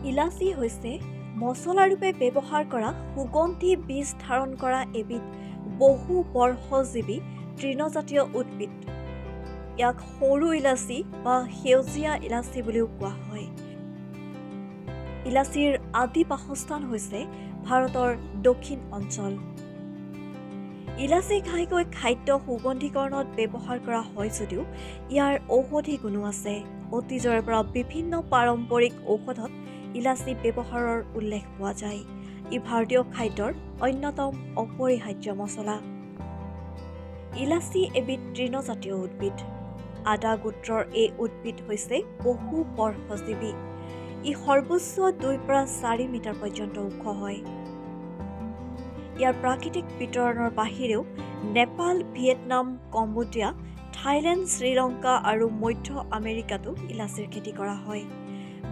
ইলাচি হৈছে মছলা ৰূপে ব্যৱহাৰ কৰা সুগন্ধি বীজ ধাৰণ কৰা এবিধ বহু বৰ্ষজীৱী তৃণজাতীয় উদ্ভিদ। ইয়াক সৰু ইলাচি বা সেউজীয়া ইলাচি বুলিও কোৱা হয়। ইলাচিৰ আদি বাসস্থান হৈছে ভাৰতৰ দক্ষিণ অঞ্চল। ইলাচি ঘাইকৈ খাদ্য সুগন্ধিকৰণত ব্যৱহাৰ কৰা হয় যদিও ইয়াৰ ঔষধি গুণো আছে। অতীজৰে পৰা বিভিন্ন পাৰম্পৰিক ঔষধত ইলাচি ব্যৱহাৰৰ উল্লেখ পোৱা যায়। ই ভাৰতীয় খাদ্যৰ অন্যতম অপৰিহাৰ্য মছলা। ইলাচি এবিধ তৃণজাতীয় উদ্ভিদ। আদা গোত্ৰৰ এই উদ্ভিদ হৈছে বহু বৰ্ষজীৱী। ই সৰ্বোচ্চ 2 পৰা 4 মিটাৰ পৰ্যন্ত ওখ হয়। ইয়াৰ প্ৰাকৃতিক বিতৰণৰ বাহিৰেও Nepal, Vietnam, Cambodia, Thailand, Sri Lanka আৰু মধ্য আমেৰিকাতো ইলাচিৰ খেতি কৰা হয়।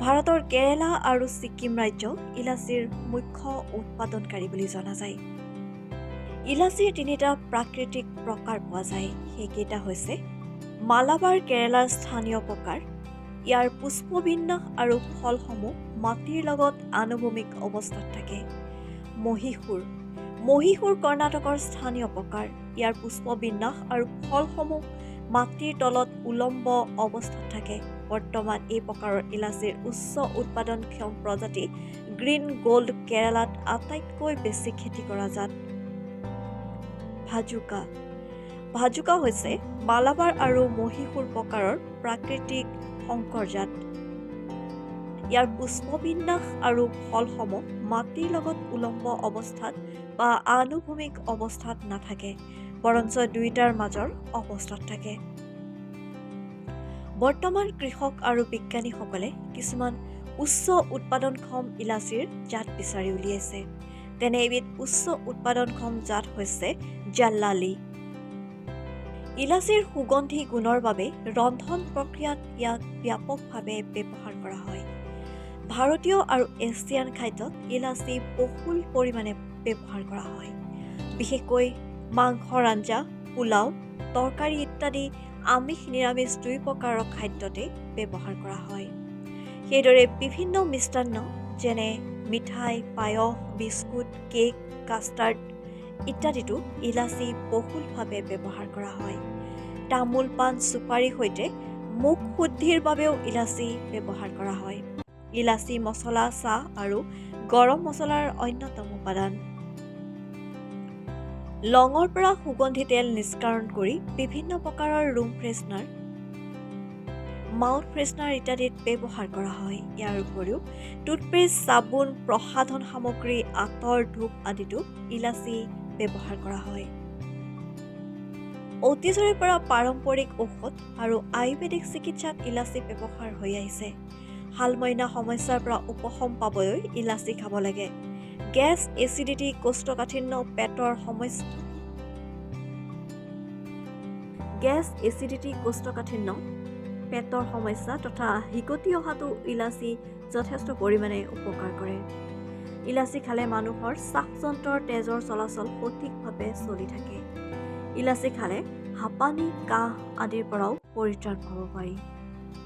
ভাৰতৰ কেৰালা আৰু ছিকিম ৰাজ্য ইলাচিৰ মুখ্য উৎপাদনকাৰী বুলি জনা যায়। ইলাচিৰ 3টা প্ৰাকৃতিক প্ৰকাৰ পোৱা যায়। সেইকেইটা হৈছে মালাবাৰ কেৰালাৰ স্থানীয় প্ৰকাৰ। ইয়াৰ পুষ্পবিন্যাস আৰু ফলসমূহ মাটিৰ লগত আনুভূমিক অৱস্থাত থাকে। মহীশূৰ কৰ্ণাটকৰ স্থানীয় প্ৰকাৰ। ইয়াৰ পুষ্পবিন্যাস আৰু ফলসমূহ মাটিৰ তলত উলম্ব অৱস্থাত থাকে। বৰ্তমান এই প্ৰকাৰৰ ইলাচিৰ উচ্চ উৎপাদনক্ষম প্ৰজাতি গ্ৰীণ গোল্ড কেৰালাত আটাইতকৈ বেছি খেতি কৰা জাত। ভাজুকা হৈছে মালাবাৰ আৰু মহীশূৰ প্ৰকাৰৰ প্ৰাকৃতিক সংকৰ জাত। ইয়াৰ পুষ্পবিন্যাস আৰু ফলসমূহ মাটিৰ লগত উলম্ব অৱস্থাত বা আনুভূমিক অৱস্থাত নাথাকে, বৰঞ্চ দুয়োটাৰ মাজৰ অৱস্থাত থাকে। বৰ্তমান কৃষক আৰু বিজ্ঞানীসকলে কিছুমান উচ্চ উৎপাদনক্ষম ইলাচিৰ জাত বিচাৰি উলিয়াইছে। তেনে এবিধ উচ্চ উৎপাদনক্ষম জাত হৈছে জাল্লালী। ইলাচিৰ সুগন্ধি গুণৰ বাবে ৰন্ধন প্ৰক্ৰিয়াত ইয়াক ব্যাপকভাৱে ব্যৱহাৰ কৰা হয়। ভাৰতীয় আৰু এছিয়ান খাদ্যত ইলাচি বহুল পৰিমাণে ব্যৱহাৰ কৰা হয়। বিশেষকৈ মাংসৰ আঞ্জা, পোলাও, তৰকাৰী ইত্যাদি আমিষ-নিৰামিষ 2 প্ৰকাৰৰ খাদ্যতে ব্যৱহাৰ কৰা হয়। সেইদৰে বিভিন্ন মিষ্টান্ন যেনে মিঠাই, পায়স, বিস্কুট, কেক, কাষ্টাৰ্ড ইত্যাদিতো ইলাচি বহুলভাৱে ব্যৱহাৰ কৰা হয়। তামোল, পাণ, চুপাৰীৰ সৈতে মুখ শুদ্ধিৰ বাবেও ইলাচি ব্যৱহাৰ কৰা হয়। ইলাচি মছলা, চাহ আৰু গৰম মছলাৰ অন্যতম উপাদান। লঙৰ পৰা সুগন্ধি তেল নিষ্কাৰণ কৰি বিভিন্ন প্ৰকাৰৰ ৰুম ফ্ৰেছনাৰ, মাউথ ফ্ৰেছনাৰ ইত্যাদিত ব্যৱহাৰ কৰা হয়। ইয়াৰ উপৰিও টুথপেষ্ট, চাবোন, প্ৰসাধন সামগ্ৰী, আঁতৰ, ধূপ আদিতো ইলাচি ব্যৱহাৰ কৰা হয়। অতীজৰে পৰা পাৰম্পৰিক ঔষধ আৰু আয়ুৰ্বেদিক চিকিৎসাত ইলাচি ব্যৱহাৰ হৈ আহিছে। হালমইনা সমস্যাৰ পৰা উপশম পাবলৈ ইলাচি খাব লাগে। গেছ, এচিডিটি, কোষ্ঠকাঠিন্য, পেটৰ সমস্যা তথা হিকটি অহাটো ইলাচি যথেষ্ট পৰিমাণে উপকাৰ কৰে। ইলাচি খালে মানুহৰ শ্বাসযন্ত্ৰৰ তেজৰ চলাচল সঠিকভাৱে চলি থাকে। ইলাচি খালে হাঁপানি, কাহ আদিৰ পৰাও পৰিত্ৰাণ পাব পাৰি।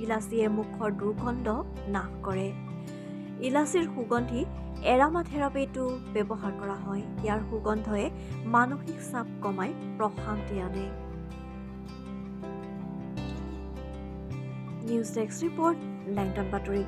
ইলাচিয়ে মুখৰ দুৰ্গন্ধ নাশ কৰে। ইলাচিৰ সুগন্ধি এৰামা থেৰাপিতো ব্যৱহাৰ কৰা হয়। ইয়াৰ সুগন্ধয়ে মানসিক চাপ কমাই প্ৰশান্তি আনে। নিউজ ডেস্ক ৰিপৰ্ট, লেংটন বাতৰি।